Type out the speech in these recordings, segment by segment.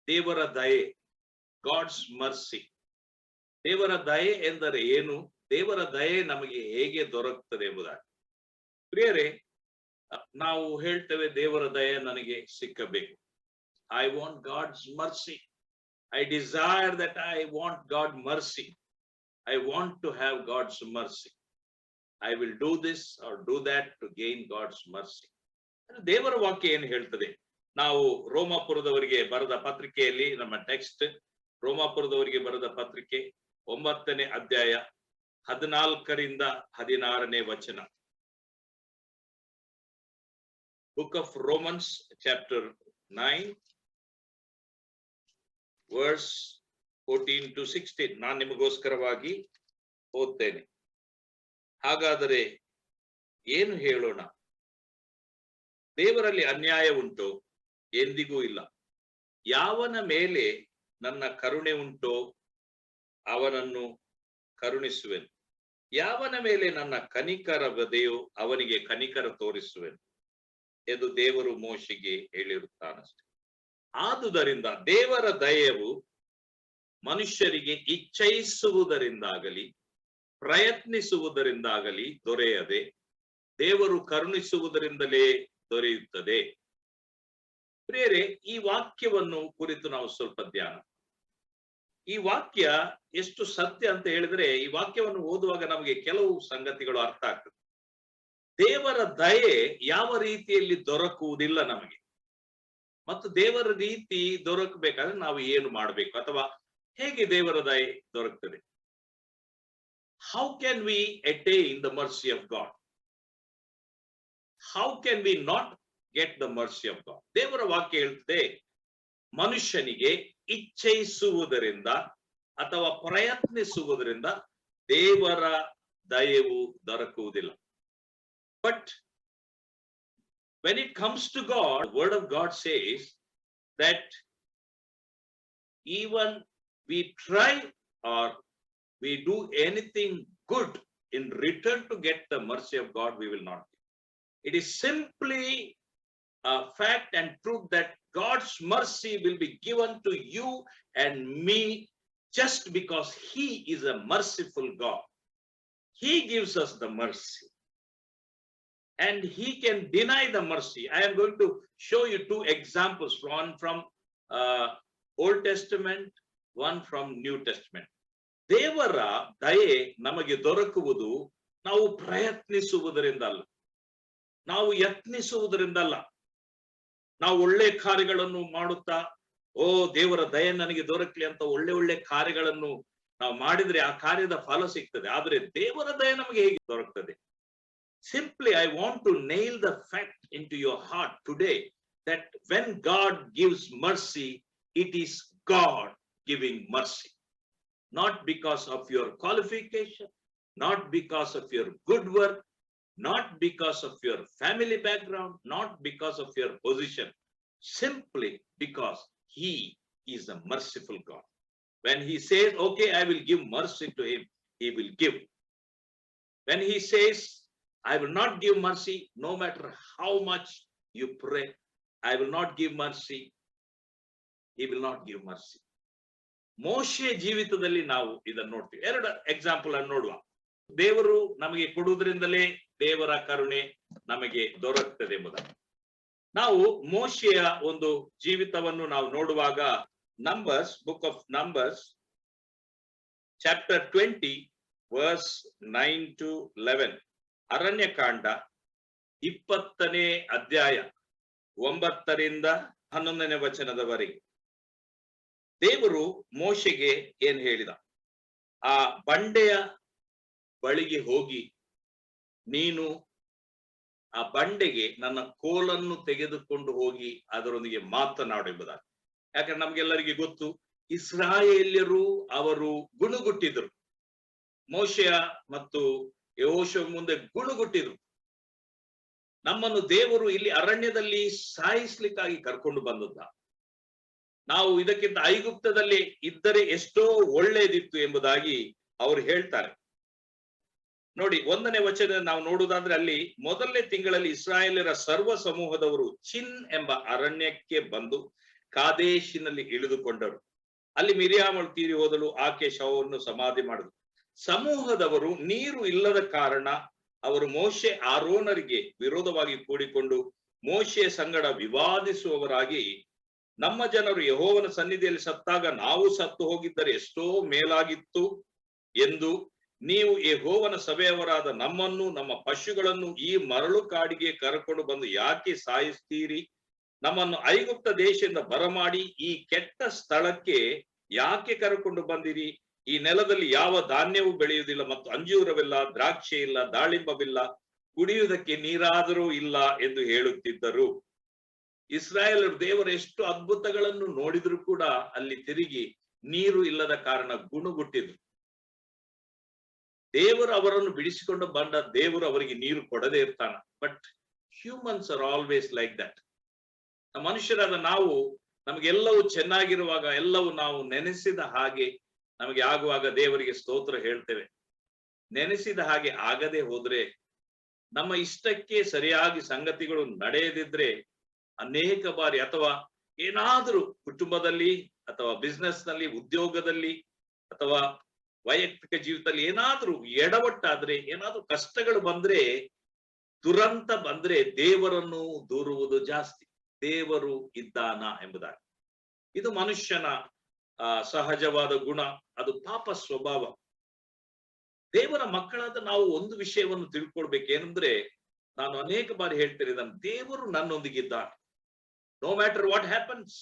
ದೇವರ ದಯೆ, God's mercy. ದೇವರ ದಯೆ ಎಂದರೆ ಏನು, ದೇವರ ದಯೆ ನಮಗೆ ಹೇಗೆ ದೊರಕುತ್ತದೆ ಎಂಬುದಾಗಿ. ಪ್ರಿಯರೇ, ನಾವು ಹೇಳ್ತೇವೆ ದೇವರ ದಯೆ ನನಗೆ ಸಿಕ್ಕಬೇಕು. I want God's mercy. I desire that I want God mercy. I want to have God's mercy. I will do this or do that to gain God's mercy. ದೇವರ ವಾಕ್ಯ ಏನು ಹೇಳ್ತದೆ? ನಾವು ರೋಮಾಪುರದವರಿಗೆ ಬರೆದ ಪತ್ರಿಕೆಯಲ್ಲಿ ನಮ್ಮ ಟೆಕ್ಸ್ಟ್, ರೋಮಾಪುರದವರಿಗೆ ಬರೆದ ಪತ್ರಿಕೆ 9ನೇ ಅಧ್ಯಾಯ 14ರಿಂದ 16ನೇ ವಚನ. Book of Romans chapter 9 verse 14 to 16. ನಾನು ನಿಮಗೋಸ್ಕರವಾಗಿ ಓದ್ತೇನೆ. ಹಾಗಾದರೆ ಏನು ಹೇಳೋಣ? ದೇವರಲ್ಲಿ ಅನ್ಯಾಯ ಉಂಟೋ? ಎಂದಿಗೂ ಇಲ್ಲ. ಯಾವನ ಮೇಲೆ ನನ್ನ ಕರುಣೆ ಉಂಟೋ ಅವನನ್ನು ಕರುಣಿಸುವೆನು. ಯಾವನ ಮೇಲೆ ನನ್ನ ಕನಿಕರವಿದೆಯೋ ಅವನಿಗೆ ಕನಿಕರ ತೋರಿಸುವೆನು ಎಂದು ದೇವರು ಮೋಶೆಗೆ ಹೇಳಿರುತ್ತಾನಷ್ಟೆ. ಆದುದರಿಂದ ದೇವರ ದಯವು ಮನುಷ್ಯರಿಗೆ ಇಚ್ಛಿಸುವುದರಿಂದಾಗಲಿ ಪ್ರಯತ್ನಿಸುವುದರಿಂದಾಗಲಿ ದೊರೆಯದೆ ದೇವರು ಕರುಣಿಸುವುದರಿಂದಲೇ ದೊರೆಯುತ್ತದೆ. ಪ್ರಿಯರೇ, ಈ ವಾಕ್ಯವನ್ನು ಕುರಿತು ನಾವು ಸ್ವಲ್ಪ ಧ್ಯಾನ. ಈ ವಾಕ್ಯ ಎಷ್ಟು ಸತ್ಯ ಅಂತ ಹೇಳಿದ್ರೆ, ಈ ವಾಕ್ಯವನ್ನು ಓದುವಾಗ ನಮಗೆ ಕೆಲವು ಸಂಗತಿಗಳು ಅರ್ಥ ಆಗ್ತದೆ. ದೇವರ ದಯೆ ಯಾವ ರೀತಿಯಲ್ಲಿ ದೊರಕುವುದಿಲ್ಲ ನಮಗೆ, ಮತ್ತು ದೇವರ ರೀತಿ ದೊರಕಬೇಕಾದ್ರೆ ನಾವು ಏನು ಮಾಡಬೇಕು, ಅಥವಾ ಹೇಗೆ ದೇವರ ದಯೆ ದೊರಕುತ್ತದೆ? How can we attain the mercy of God? How can we not get the mercy of God? ದೇವರ ವಾಕ್ಯ ಹೇಳ್ತದೆ, ಮನುಷ್ಯನಿಗೆ ಇಚ್ಛಿಸುವುದರಿಂದ ಅಥವಾ ಪ್ರಯತ್ನಿಸುವುದರಿಂದ ದೇವರ ದಯೆಯು ದೊರಕುವುದಿಲ್ಲ. But when it comes to God, word of God says that even we try or we do anything good in return to get the mercy of God, we will not get. It is simply a fact and truth that God's mercy will be given to you and me just because He is a merciful God. He gives us the mercy. And He can deny the mercy. I am going to show you two examples, one from Old Testament, one from New Testament. ದೇವರ ದಯೆ ನಮಗೆ ದೊರಕುವುದು ನಾವು ಪ್ರಯತ್ನಿಸುವುದರಿಂದಲ್ಲ, ನಾವು ಯತ್ನಿಸುವುದರಿಂದಲ್ಲ. ನಾವು ಒಳ್ಳೆ ಕಾರ್ಯಗಳನ್ನು ಮಾಡುತ್ತಾ, ಓ ದೇವರ ದಯೆ ನನಗೆ ದೊರಕಲಿ ಅಂತ ಒಳ್ಳೆ ಒಳ್ಳೆ ಕಾರ್ಯಗಳನ್ನು ನಾವು ಮಾಡಿದ್ರೆ ಆ ಕಾರ್ಯದ ಫಲ ಸಿಗ್ತದೆ. ಆದರೆ ದೇವರ ದಯೆ ನಮಗೆ ಹೇಗೆ ದೊರಕ್ತದೆ? Simply, I want to nail the fact into your heart today that when God gives mercy, it is God giving mercy. Not because of your qualification, not because of your good work, not because of your family background, not because of your position. Simply because He is a merciful God. When He says, okay, I will give mercy to him, He will give. When He says, I will not give mercy, no matter how much you pray, I will not give mercy, He will not give mercy. ಮೋಶೆ ಜೀವಿತದಲ್ಲಿ ನಾವು ಇದನ್ನು ನೋಡ್ತೀವಿ. ಎರಡು example ಅನ್ನು ನೋಡುವ. ದೇವರು ನಮಗೆ ಕೊಡುವುದರಿಂದಲೇ ದೇವರ ಕರುಣೆ ನಮಗೆ ದೊರಕುತ್ತದೆ ಎಂಬುದಾಗಿ. ನಾವು ಮೋಶೆಯ ಒಂದು ಜೀವಿತವನ್ನು ನಾವು ನೋಡುವಾಗ, Numbers, book of Numbers chapter 20 verse 9 to 11, ಅರಣ್ಯಕಾಂಡ 20ನೇ ಅಧ್ಯಾಯ 9ರಿಂದ 11ನೇ ವಚನದವರೆಗೆ ದೇವರು ಮೋಶೆಗೆ ಏನ್ ಹೇಳಿದ? ಆ ಬಂಡೆಯ ಬಳಿಗೆ ಹೋಗಿ, ನೀನು ಆ ಬಂಡೆಗೆ ನನ್ನ ಕೋಲನ್ನು ತೆಗೆದುಕೊಂಡು ಹೋಗಿ ಅದರೊಂದಿಗೆ ಮಾತನಾಡು ಎಂಬುದಾಗಿ. ಯಾಕಂದ್ರೆ ನಮ್ಗೆಲ್ಲರಿಗೆ ಗೊತ್ತು, ಇಸ್ರಾಯೇಲ್ಯರು ಅವರು ಗುಣಗುಟ್ಟಿದ್ರು. ಮೋಶೆಯ ಮತ್ತು ಯೆಹೋಶುವ ಮುಂದೆ ಗುಣಗುಟ್ಟಿದ್ರು. ನಮ್ಮನ್ನು ದೇವರು ಇಲ್ಲಿ ಅರಣ್ಯದಲ್ಲಿ ಸಾಯಿಸ್ಲಿಕ್ಕಾಗಿ ಕರ್ಕೊಂಡು ಬಂದದ್ದ. ನಾವು ಇದಕ್ಕಿಂತ ಐಗುಪ್ತದಲ್ಲಿ ಇದ್ದರೆ ಎಷ್ಟೋ ಒಳ್ಳೆಯದಿತ್ತು ಎಂಬುದಾಗಿ ಅವರು ಹೇಳ್ತಾರೆ. ನೋಡಿ, 1ನೇ ವಚನ ನಾವು ನೋಡುವುದಾದ್ರೆ, ಅಲ್ಲಿ ಮೊದಲನೇ ತಿಂಗಳಲ್ಲಿ ಇಸ್ರಾಯೇಲರ ಸರ್ವ ಸಮೂಹದವರು ಚಿನ್ ಎಂಬ ಅರಣ್ಯಕ್ಕೆ ಬಂದು ಕಾದೇಶಿನಲ್ಲಿ ಇಳಿದುಕೊಂಡರು. ಅಲ್ಲಿ ಮಿರಿಯಾಮಳು ತೀರಿ ಹೋದಳು, ಆಕೆ ಶವವನ್ನು ಸಮಾಧಿ ಮಾಡಿದ್ರು. ಸಮೂಹದವರು ನೀರು ಇಲ್ಲದ ಕಾರಣ ಅವರು ಮೋಶೆ ಆರೋನರಿಗೆ ವಿರೋಧವಾಗಿ ಕೂಡಿಕೊಂಡು ಮೋಶೆಯ ಸಂಗಡ ವಿವಾದಿಸುವವರಾಗಿ, ನಮ್ಮ ಜನರು ಯೆಹೋವನ ಸನ್ನಿಧಿಯಲ್ಲಿ ಸತ್ತಾಗ ನಾವು ಸತ್ತು ಹೋಗಿದ್ದರೆ ಎಷ್ಟೋ ಮೇಲಾಗಿತ್ತು ಎಂದು ನೀವು ಯೆಹೋವನ ಸಭೆಯವರಾದ ನಮ್ಮನ್ನು ನಮ್ಮ ಪಶುಗಳನ್ನು ಈ ಮರಳು ಕಾಡಿಗೆ ಕರ್ಕೊಂಡು ಬಂದು ಯಾಕೆ ಸಾಯಿಸ್ತೀರಿ? ನಮ್ಮನ್ನು ಐಗುಪ್ತ ದೇಶದಿಂದ ಬರಮಾಡಿ ಈ ಕೆಟ್ಟ ಸ್ಥಳಕ್ಕೆ ಯಾಕೆ ಕರ್ಕೊಂಡು ಬಂದಿರಿ? ಈ ನೆಲದಲ್ಲಿ ಯಾವ ಧಾನ್ಯವೂ ಬೆಳೆಯುವುದಿಲ್ಲ ಮತ್ತು ಅಂಜೂರವಿಲ್ಲ, ದ್ರಾಕ್ಷಿ ಇಲ್ಲ, ದಾಳಿಂಬವಿಲ್ಲ, ಕುಡಿಯುವುದಕ್ಕೆ ನೀರಾದರೂ ಇಲ್ಲ ಎಂದು ಹೇಳುತ್ತಿದ್ದರು. ಇಸ್ರಾಯೇಲರು ದೇವರ ಎಷ್ಟು ಅದ್ಭುತಗಳನ್ನು ನೋಡಿದ್ರು ಕೂಡ ಅಲ್ಲಿ ತಿರುಗಿ ನೀರು ಇಲ್ಲದ ಕಾರಣ ಗುಣಗುಟ್ಟಿದ್ರು. ದೇವರು ಅವರನ್ನು ಬಿಡಿಸಿಕೊಂಡು ಬಂದ ದೇವರು ಅವರಿಗೆ ನೀರು ಕೊಡದೇ ಇರ್ತಾನ. But humans are always like that. ಮನುಷ್ಯರಾದ ನಾವು ನಮಗೆಲ್ಲವೂ ಚೆನ್ನಾಗಿರುವಾಗ ಎಲ್ಲವೂ ನಾವು ನೆನೆಸಿದ ಹಾಗೆ ನಮಗೆ ಆಗುವಾಗ ದೇವರಿಗೆ ಸ್ತೋತ್ರ ಹೇಳ್ತೇವೆ. ನೆನೆಸಿದ ಹಾಗೆ ಆಗದೆ ಹೋದ್ರೆ, ನಮ್ಮ ಇಷ್ಟಕ್ಕೆ ಸರಿಯಾಗಿ ಸಂಗತಿಗಳು ನಡೆಯದಿದ್ರೆ ಅನೇಕ ಬಾರಿ ಅಥವಾ ಏನಾದರೂ ಕುಟುಂಬದಲ್ಲಿ ಅಥವಾ ಬಿಸ್ನೆಸ್ ನಲ್ಲಿ, ಉದ್ಯೋಗದಲ್ಲಿ ಅಥವಾ ವೈಯಕ್ತಿಕ ಜೀವಿತದಲ್ಲಿ ಏನಾದ್ರೂ ಎಡವಟ್ಟಾದ್ರೆ, ಏನಾದ್ರೂ ಕಷ್ಟಗಳು ಬಂದ್ರೆ, ದುರಂತ ಬಂದ್ರೆ ದೇವರನ್ನು ದೂರುವುದು ಜಾಸ್ತಿ. ದೇವರು ಇದ್ದಾನ ಎಂಬುದಾಗಿ. ಇದು ಮನುಷ್ಯನ ಸಹಜವಾದ ಗುಣ, ಅದು ಪಾಪ ಸ್ವಭಾವ. ದೇವರ ಮಕ್ಕಳಾದ ನಾವು ಒಂದು ವಿಷಯವನ್ನು ತಿಳ್ಕೊಳ್ಬೇಕೇನೆಂದ್ರೆ, ನಾನು ಅನೇಕ ಬಾರಿ ಹೇಳ್ತೇನೆ, ದೇವರು ನನ್ನೊಂದಿಗಿದ್ದಾನೆ. No matter what happens,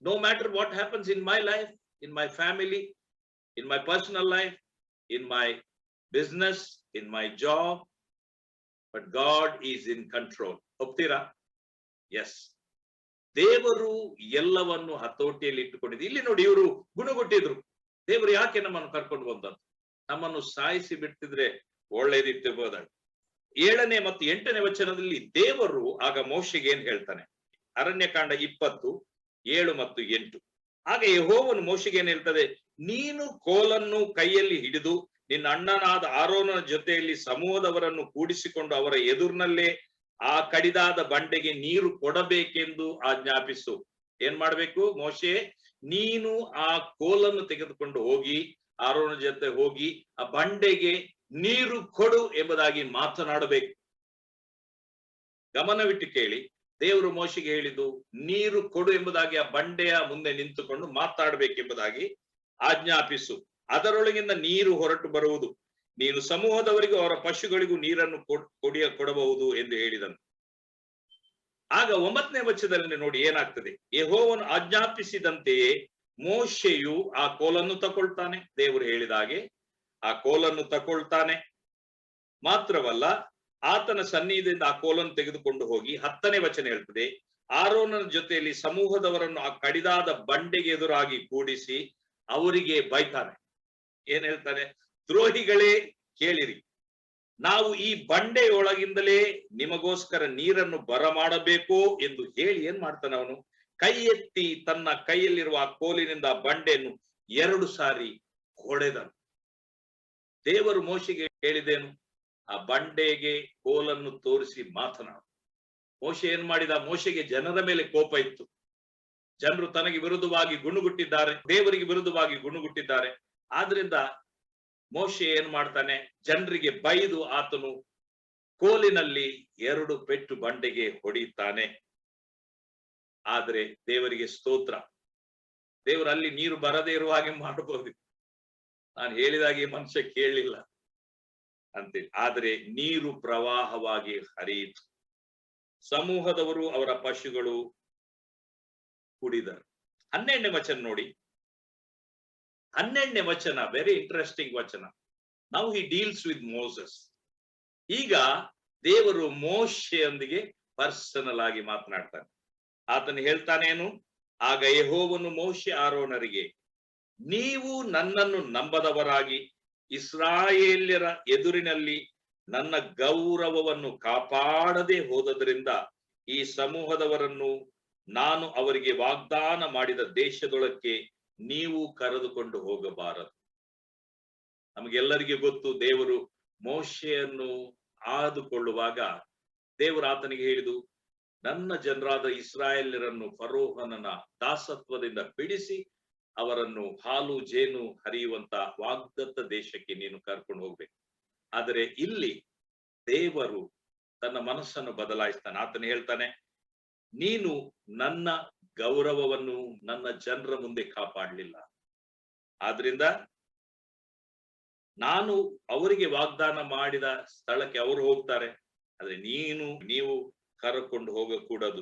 no matter what happens in my life, in my family, in my personal life, in my business, in my job, but God is in control. ಒಪ್ತೀರಾ? ಎಸ್, ದೇವರು ಎಲ್ಲವನ್ನು ಹತೋಟಿಯಲ್ಲಿ ಇಟ್ಟುಕೊಂಡಿದ್ದು. ಇಲ್ಲಿ ನೋಡಿ, ಇವರು ಗುಣಗುಟ್ಟಿದ್ರು. ದೇವರು ಯಾಕೆ ನಮ್ಮನ್ನು ಕರ್ಕೊಂಡು ಬಂದದ್ದು? ನಮ್ಮನ್ನು ಸಾಯಿಸಿ ಬಿಟ್ಟಿದ್ರೆ ಒಳ್ಳೇದಿಟ್ಟಿರ್ಬೋದಾಗ. 7ನೇ ಮತ್ತು 8ನೇ ವಚನದಲ್ಲಿ ದೇವರು ಆಗ ಮೋಶೆಗೆ ಏನ್ ಹೇಳ್ತಾನೆ? ಅರಣ್ಯಕಾಂಡ 20, 7 ಮತ್ತು 8. ಆಗ ಯೆಹೋವನು ಮೋಶೆಗೆ ಏನ್ ಹೇಳ್ತದೆ? ನೀನು ಕೋಲನ್ನು ಕೈಯಲ್ಲಿ ಹಿಡಿದು ನಿನ್ನ ಅಣ್ಣನಾದ ಆರೋನನ ಜೊತೆಯಲ್ಲಿ ಸಮೂಹದವರನ್ನು ಕೂಡಿಸಿಕೊಂಡು ಅವರ ಎದುರಿನಲ್ಲೇ ಆ ಕಡಿದಾದ ಬಂಡೆಗೆ ನೀರು ಕೊಡಬೇಕೆಂದು ಆಜ್ಞಾಪಿಸು. ಏನ್ ಮಾಡ್ಬೇಕು ಮೋಶೆ? ನೀನು ಆ ಕೋಲನ್ನು ತೆಗೆದುಕೊಂಡು ಹೋಗಿ ಆರೋನ ಜೊತೆ ಹೋಗಿ ಆ ಬಂಡೆಗೆ ನೀರು ಕೊಡು ಎಂಬುದಾಗಿ ಮಾತನಾಡಬೇಕು. ಗಮನವಿಟ್ಟು ಕೇಳಿ, ದೇವರು ಮೋಶೆಗೆ ಹೇಳಿದ್ದು ನೀರು ಕೊಡು ಎಂಬುದಾಗಿ ಆ ಬಂಡೆಯ ಮುಂದೆ ನಿಂತುಕೊಂಡು ಮಾತಾಡಬೇಕೆಂಬುದಾಗಿ ಆಜ್ಞಾಪಿಸು. ಅದರೊಳಗಿಂದ ನೀರು ಹೊರಟು ಬರುವುದು. ನೀನು ಸಮೂಹದವರಿಗೂ ಅವರ ಪಶುಗಳಿಗೂ ನೀರನ್ನು ಕೊಡಬಹುದು ಎಂದು ಹೇಳಿದನು. ಆಗ 9ನೇ ವಚನದಲ್ಲಿ ನೋಡಿ ಏನಾಗ್ತದೆ? ಯೆಹೋವನು ಆಜ್ಞಾಪಿಸಿದಂತೆಯೇ ಮೋಶೆಯು ಆ ಕೋಲನ್ನು ತಕೊಳ್ತಾನೆ. ದೇವರು ಹೇಳಿದ ಹಾಗೆ ಆ ಕೋಲನ್ನು ತಕೊಳ್ತಾನೆ. ಮಾತ್ರವಲ್ಲ, ಆತನ ಸನ್ನಿಧಿಯಿಂದ ಆ ಕೋಲನ್ನು ತೆಗೆದುಕೊಂಡು ಹೋಗಿ 10ನೇ ವಚನ ಹೇಳ್ತದೆ, ಆರೋನನ ಜೊತೆಯಲ್ಲಿ ಸಮೂಹದವರನ್ನು ಆ ಕಡಿದಾದ ಬಂಡೆಗೆ ಎದುರಾಗಿ ಕೂಡಿಸಿ ಅವರಿಗೆ ಬೈತಾನೆ. ಏನ್ ಹೇಳ್ತಾನೆ? ದ್ರೋಹಿಗಳೇ ಕೇಳಿರಿ, ನಾವು ಈ ಬಂಡೆಯೊಳಗಿಂದಲೇ ನಿಮಗೋಸ್ಕರ ನೀರನ್ನು ಬರಮಾಡಬೇಕೋ ಎಂದು ಹೇಳಿ ಏನ್ ಮಾಡ್ತಾನೆ ಅವನು? ಕೈ ಎತ್ತಿ ತನ್ನ ಕೈಯಲ್ಲಿರುವ ಆ ಕೋಲಿನಿಂದ ಬಂಡೆಯನ್ನು 2 ಸಾರಿ ಹೊಡೆದನು. ದೇವರು ಮೋಶೆಗೆ ಹೇಳಿದೇನು? ಆ ಬಂಡೆಗೆ ಕೋಲನ್ನು ತೋರಿಸಿ ಮಾತನಾಡು. ಮೋಶೆ ಏನ್ ಮಾಡಿದ? ಮೋಶೆಗೆ ಜನರ ಮೇಲೆ ಕೋಪ ಇತ್ತು. ಜನರು ತನಗೆ ವಿರುದ್ಧವಾಗಿ ಗುಣಗುಟ್ಟಿದ್ದಾರೆ, ದೇವರಿಗೆ ವಿರುದ್ಧವಾಗಿ ಗುಣಗುಟ್ಟಿದ್ದಾರೆ. ಆದ್ರಿಂದ ಮೋಶೆ ಏನ್ ಮಾಡ್ತಾನೆ? ಜನರಿಗೆ ಬೈದು ಆತನು ಕೋಲಿನಲ್ಲಿ 2 ಪೆಟ್ಟು ಬಂಡೆಗೆ ಹೊಡೆಯುತ್ತಾನೆ. ಆದ್ರೆ ದೇವರಿಗೆ ಸ್ತೋತ್ರ, ದೇವರು ಅಲ್ಲಿ ನೀರು ಬರದೇ ಇರುವ ಹಾಗೆ ಮಾಡಬಹುದು. ನಾನು ಹೇಳಿದಾಗೆ ಮನುಷ್ಯ ಕೇಳಲಿಲ್ಲ ಅಂತೇಳಿ, ಆದ್ರೆ ನೀರು ಪ್ರವಾಹವಾಗಿ ಹರಿಯಿತು. ಸಮೂಹದವರು ಅವರ ಪಶುಗಳು ಕುಡಿದರು. 12ನೇ ವಚನ ನೋಡಿ. 12ನೇ ವಚನ ವೆರಿ ಇಂಟ್ರೆಸ್ಟಿಂಗ್ ವಚನ. Now he deals with Moses. ಈಗ ದೇವರು ಮೋಶೆಯೊಂದಿಗೆ ಪರ್ಸನಲ್ ಆಗಿ ಮಾತನಾಡ್ತಾನೆ. ಆತನು ಹೇಳ್ತಾನೇನು? ಆಗ ಯೆಹೋವನು ಮೋಶೆ ಆರೋನರಿಗೆ, ನೀವು ನನ್ನನ್ನು ನಂಬದವರಾಗಿ ಇಸ್ರಾಯೇಲ್ಯರ ಎದುರಿನಲ್ಲಿ ನನ್ನ ಗೌರವವನ್ನು ಕಾಪಾಡದೆ ಹೋದದ್ರಿಂದ ಈ ಸಮೂಹದವರನ್ನು ನಾನು ಅವರಿಗೆ ವಾಗ್ದಾನ ಮಾಡಿದ ದೇಶದೊಳಕ್ಕೆ ನೀವು ಕರೆದುಕೊಂಡು ಹೋಗಬಾರದು. ನಮಗೆಲ್ಲರಿಗೆ ಗೊತ್ತು, ದೇವರು ಮೋಶೆಯನ್ನು ಆದುಕೊಳ್ಳುವಾಗ ದೇವರು ಆತನಿಗೆ ಹೇಳಿದು, ನನ್ನ ಜನರಾದ ಇಸ್ರಾಯೇಲ್ಯರನ್ನು ಫರೋಹನನ ದಾಸತ್ವದಿಂದ ಬಿಡಿಸಿ ಅವರನ್ನು ಹಾಲು ಜೇನು ಹರಿಯುವಂತ ವಾಗ್ದತ್ತ ದೇಶಕ್ಕೆ ನೀನು ಕರ್ಕೊಂಡು ಹೋಗ್ಬೇಕು. ಆದರೆ ಇಲ್ಲಿ ದೇವರು ತನ್ನ ಮನಸ್ಸನ್ನು ಬದಲಾಯಿಸ್ತಾನೆ. ಆತನು ಹೇಳ್ತಾನೆ, ನೀನು ನನ್ನ ಗೌರವವನ್ನು ನನ್ನ ಜನರ ಮುಂದೆ ಕಾಪಾಡಲಿಲ್ಲ, ಆದ್ರಿಂದ ನಾನು ಅವರಿಗೆ ವಾಗ್ದಾನ ಮಾಡಿದ ಸ್ಥಳಕ್ಕೆ ಅವರು ಹೋಗ್ತಾರೆ, ಆದ್ರೆ ನೀವು ಕರೆಕೊಂಡು ಹೋಗಕೂಡದು.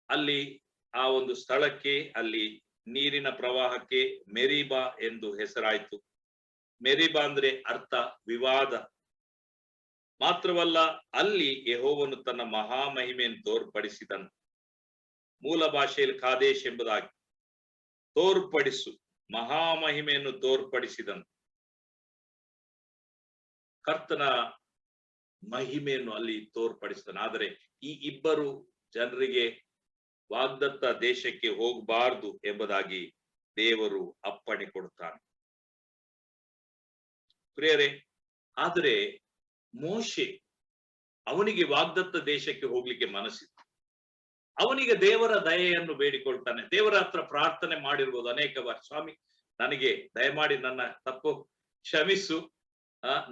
ಅಲ್ಲಿ ಆ ಒಂದು ಸ್ಥಳಕ್ಕೆ, ಅಲ್ಲಿ ನೀರಿನ ಪ್ರವಾಹಕ್ಕೆ ಮೆರಿಬಾ ಎಂದು ಹೆಸರಾಯಿತು. ಮೆರಿಬಾ ಅಂದ್ರೆ ಅರ್ಥ ವಿವಾದ. ಮಾತ್ರವಲ್ಲ, ಅಲ್ಲಿ ಯೆಹೋವನು ತನ್ನ ಮಹಾಮಹಿಮೆಯನ್ನು ತೋರ್ಪಡಿಸಿದನು. ಮೂಲ ಭಾಷೆಯಲ್ಲಿ ಕಾದೇಶ್ ಎಂಬುದಾಗಿ ತೋರ್ಪಡಿಸು, ಮಹಾಮಹಿಮೆಯನ್ನು ತೋರ್ಪಡಿಸಿದನು. ಕರ್ತನ ಮಹಿಮೆಯನ್ನು ಅಲ್ಲಿ ತೋರ್ಪಡಿಸಿದನು. ಆದರೆ ಈ ಇಬ್ಬರು ಜನರಿಗೆ ವಾಗ್ದತ್ತ ದೇಶಕ್ಕೆ ಹೋಗಬಾರದು ಎಂಬುದಾಗಿ ದೇವರು ಅಪ್ಪಣೆ ಕೊಡುತ್ತಾನೆ. ಪ್ರಿಯರೇ, ಆದರೆ ಮೋಶೆ, ಅವನಿಗೆ ವಾಗ್ದತ್ತ ದೇಶಕ್ಕೆ ಹೋಗ್ಲಿಕ್ಕೆ ಮನಸ್ಸಿತ್ತು. ಅವನಿಗೆ ದೇವರ ದಯೆಯನ್ನು ಬೇಡಿಕೊಳ್ತಾನೆ. ದೇವರ ಹತ್ರ ಪ್ರಾರ್ಥನೆ ಮಾಡಿರ್ಬೋದು ಅನೇಕ ಬಾರಿ, ಸ್ವಾಮಿ ನನಗೆ ದಯಮಾಡಿ ನನ್ನ ತಪ್ಪು ಕ್ಷಮಿಸು,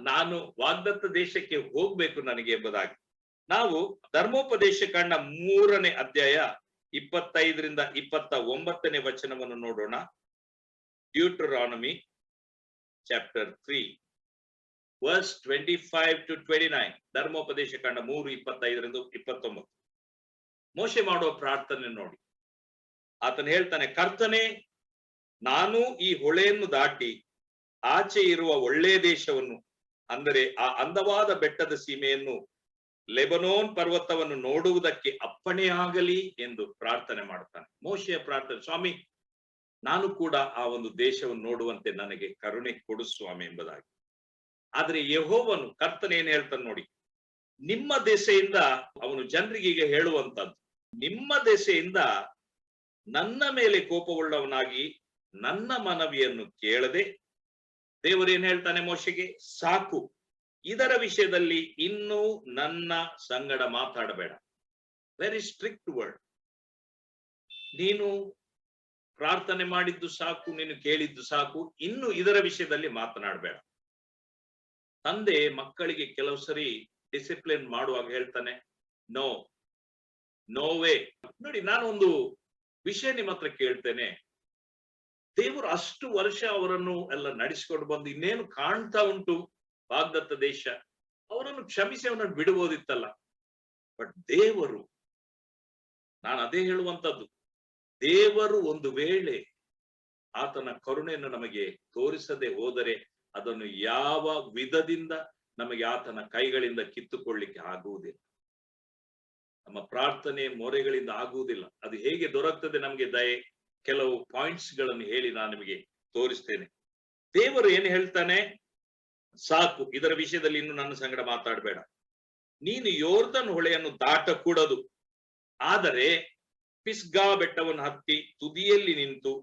ನಾನು ವಾಗ್ದತ್ತ ದೇಶಕ್ಕೆ ಹೋಗ್ಬೇಕು ನನಗೆ ಎಂಬುದಾಗಿ. ನಾವು ಧರ್ಮೋಪದೇಶ ಕಾಂಡ 3ನೇ ಅಧ್ಯಾಯ 25ರಿಂದ 29ನೇ ವಚನವನ್ನು ನೋಡೋಣ. ಡ್ಯೂಟರಾನಮಿ ಚಾಪ್ಟರ್ 3 verse 25 to 29. ಧರ್ಮೋಪದೇಶ ಕಾಂಡ 3, 25ರಿಂದ 29. ಮೋಶೆ ಮಾಡುವ ಪ್ರಾರ್ಥನೆ ನೋಡಿ. ಆತನು ಹೇಳ್ತಾನೆ, ಕರ್ತನೆ, ನಾನು ಈ ಹೊಳೆಯನ್ನು ದಾಟಿ ಆಚೆ ಇರುವ ಒಳ್ಳೆಯ ದೇಶವನ್ನು, ಅಂದರೆ ಆ ಅಂದವಾದ ಬೆಟ್ಟದ ಸೀಮೆಯನ್ನು, ಲೆಬನೋನ್ ಪರ್ವತವನ್ನು ನೋಡುವುದಕ್ಕೆ ಅಪ್ಪಣೆಯಾಗಲಿ ಎಂದು ಪ್ರಾರ್ಥನೆ ಮಾಡ್ತಾನೆ. ಮೋಶೆಯ ಪ್ರಾರ್ಥನೆ, ಸ್ವಾಮಿ ನಾನು ಕೂಡ ಆ ಒಂದು ದೇಶವನ್ನು ನೋಡುವಂತೆ ನನಗೆ ಕರುಣೆ ಕೊಡು ಸ್ವಾಮಿ ಎಂಬುದಾಗಿ. ಆದ್ರೆ ಯೆಹೋವನು, ಕರ್ತನೆ ಏನ್ ಹೇಳ್ತಾನೆ ನೋಡಿ, ನಿಮ್ಮ ದೆಸೆಯಿಂದ, ಅವನು ಜನರಿಗೆ ಈಗ ಹೇಳುವಂತದ್ದು, ನಿಮ್ಮ ದೆಸೆಯಿಂದ ನನ್ನ ಮೇಲೆ ಕೋಪವುಳ್ಳವನಾಗಿ ನನ್ನ ಮನವಿಯನ್ನು ಕೇಳದೆ, ದೇವರೇನ್ ಹೇಳ್ತಾನೆ ಮೋಶೆಗೆ, ಸಾಕು, ಇದರ ವಿಷಯದಲ್ಲಿ ಇನ್ನೂ ನನ್ನ ಸಂಗಡ ಮಾತಾಡಬೇಡ. Very strict word. ನೀನು ಪ್ರಾರ್ಥನೆ ಮಾಡಿದ್ದು ಸಾಕು, ನೀನು ಕೇಳಿದ್ದು ಸಾಕು, ಇನ್ನು ಇದರ ವಿಷಯದಲ್ಲಿ ಮಾತನಾಡಬೇಡ. ತಂದೆ ಮಕ್ಕಳಿಗೆ ಕೆಲವು ಸರಿ ಡಿಸಿಪ್ಲಿನ್ ಮಾಡುವಾಗ ಹೇಳ್ತಾನೆ, ನೋ ವೇ. ನೋಡಿ, ನಾನೊಂದು ವಿಷಯ ನಿಮ್ಮ ಹತ್ರ ಕೇಳ್ತೇನೆ. ದೇವರು ಅಷ್ಟು ವರ್ಷ ಅವರನ್ನು ಎಲ್ಲ ನಡೆಸಿಕೊಂಡು ಬಂದು ಇನ್ನೇನು ಕಾಣ್ತಾ ಉಂಟು ವಾಗ್ದತ್ತ ದೇಶ, ಅವರನ್ನು ಕ್ಷಮಿಸಿ ಅವನನ್ನು ಬಿಡಬಹುದಿತ್ತಲ್ಲ. ಬಟ್ ದೇವರು, ನಾನು ಅದೇ ಹೇಳುವಂತದ್ದು, ದೇವರು ಒಂದು ವೇಳೆ ಆತನ ಕರುಣೆಯನ್ನು ನಮಗೆ ತೋರಿಸದೆ ಹೋದರೆ ಅದನ್ನು ಯಾವ ವಿಧದಿಂದ ನಮಗೆ ಆತನ ಕೈಗಳಿಂದ ಕಿತ್ತುಕೊಳ್ಳಿಕ್ಕೆ ಆಗುವುದಿಲ್ಲ. ನಮ್ಮ ಪ್ರಾರ್ಥನೆ ಮೊರೆಗಳಿಂದ ಆಗುವುದಿಲ್ಲ. ಅದು ಹೇಗೆ ದೊರಕ್ತದೆ ನಮಗೆ ದಯೆ, ಕೆಲವು ಪಾಯಿಂಟ್ಸ್ ಗಳನ್ನು ಹೇಳಿ ನಾನು ನಿಮಗೆ ತೋರಿಸ್ತೇನೆ. ದೇವರು ಏನು ಹೇಳ್ತಾನೆ, ಸಾಕು, ಇದರ ವಿಷಯದಲ್ಲಿ ಇನ್ನು ನನ್ನ ಸಂಗಡ ಮಾತಾಡಬೇಡ. ನೀನು ಯೋರ್ದನ್ ಹೊಳೆಯನ್ನು ದಾಟಕೂಡದು, ಆದರೆ ಪಿಸ್ಗಾ ಬೆಟ್ಟವನ್ನು ಹತ್ತಿ ತುದಿಯಲ್ಲಿ ನಿಂತು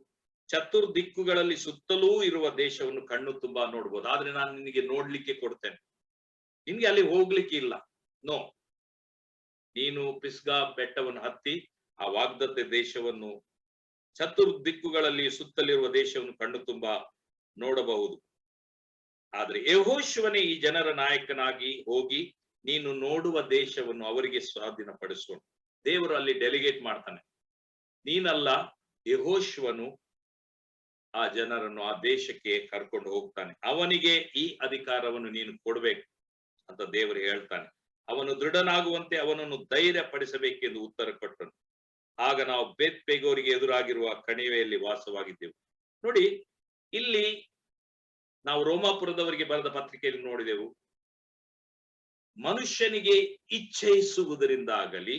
ಚತುರ್ದಿಕ್ಕುಗಳಲ್ಲಿ ಸುತ್ತಲೂ ಇರುವ ದೇಶವನ್ನು ಕಣ್ಣು ತುಂಬಾ ನೋಡ್ಬೋದು. ಆದ್ರೆ ನಾನು ನಿನಗೆ ನೋಡ್ಲಿಕ್ಕೆ ಕೊಡ್ತೇನೆ, ನಿನ್ಗೆ ಅಲ್ಲಿ ಹೋಗ್ಲಿಕ್ಕೆ ಇಲ್ಲ. ನೋ, ನೀನು ಪಿಸ್ಗಾ ಬೆಟ್ಟವನ್ನು ಹತ್ತಿ ಆ ವಾಗ್ದತ್ತ ದೇಶವನ್ನು, ಚತುರ್ದಿಕ್ಕುಗಳಲ್ಲಿ ಸುತ್ತಲಿರುವ ದೇಶವನ್ನು ಕಣ್ಣು ತುಂಬಾ ನೋಡಬಹುದು. ಆದ್ರೆ ಯೆಹೋಶುವನೇ ಈ ಜನರ ನಾಯಕನಾಗಿ ಹೋಗಿ ನೀನು ನೋಡುವ ದೇಶವನ್ನು ಅವರಿಗೆ ಸ್ವಾಧೀನಪಡಿಸೋಣ. ದೇವರು ಅಲ್ಲಿ ಡೆಲಿಗೇಟ್ ಮಾಡ್ತಾನೆ. ನೀನಲ್ಲ, ಯೆಹೋಶುವನು ಆ ಜನರನ್ನು ಆ ದೇಶಕ್ಕೆ ಕರ್ಕೊಂಡು ಹೋಗ್ತಾನೆ. ಅವನಿಗೆ ಈ ಅಧಿಕಾರವನ್ನು ನೀನು ಕೊಡ್ಬೇಕು ಅಂತ ದೇವರು ಹೇಳ್ತಾನೆ. ಅವನು ದೃಢನಾಗುವಂತೆ ಅವನನ್ನು ಧೈರ್ಯ ಪಡಿಸಬೇಕೆಂದು ಉತ್ತರ ಕೊಟ್ಟನು. ಆಗ ನಾವು ಬೇತ್ ಪೆಗೋರಿಗೆ ಎದುರಾಗಿರುವ ಕಣಿವೆಯಲ್ಲಿ ವಾಸವಾಗಿದ್ದೆವು. ನೋಡಿ, ಇಲ್ಲಿ ನಾವು ರೋಮಾಪುರದವರಿಗೆ ಬರೆದ ಪತ್ರಿಕೆಯಲ್ಲಿ ನೋಡಿದೆವು, ಮನುಷ್ಯನಿಗೆ ಇಚ್ಛಿಸುವುದರಿಂದಾಗಲಿ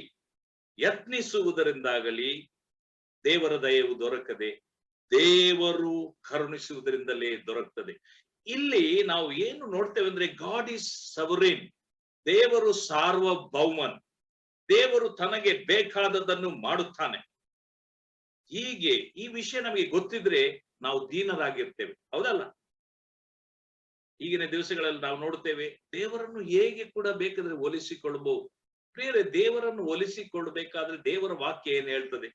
ಯತ್ನಿಸುವುದರಿಂದಾಗಲಿ ದೇವರ ದಯವು ದೊರಕದೆ, ದೇವರು ಕರುಣಿಸುವುದರಿಂದಲೇ ದೊರಕ್ತದೆ. ಇಲ್ಲಿ ನಾವು ಏನು ನೋಡ್ತೇವೆ ಅಂದ್ರೆ, ಗಾಡ್ ಈಸ್ ಸವರೇನ್. ದೇವರು ಸಾರ್ವಭೌಮನ್. ದೇವರು ತನಗೆ ಬೇಕಾದದನ್ನು ಮಾಡುತ್ತಾನೆ. ಹೀಗೆ ಈ ವಿಷಯ ನಮಗೆ ಗೊತ್ತಿದ್ರೆ ನಾವು ದೀನರಾಗಿರ್ತೇವೆ, ಹೌದಲ್ಲ? ಈಗಿನ ದಿವಸಗಳಲ್ಲಿ ನಾವು ನೋಡುತ್ತೇವೆ, ದೇವರನ್ನು ಹೇಗೆ ಕೂಡ ಬೇಕಾದ್ರೆ ಒಲಿಸಿಕೊಳ್ಳಬಹುದು. ಪ್ರಿಯರೇ, ದೇವರನ್ನು ಒಲಿಸಿಕೊಳ್ಬೇಕಾದ್ರೆ ದೇವರ ವಾಕ್ಯ ಏನ್ ಹೇಳ್ತದೆ?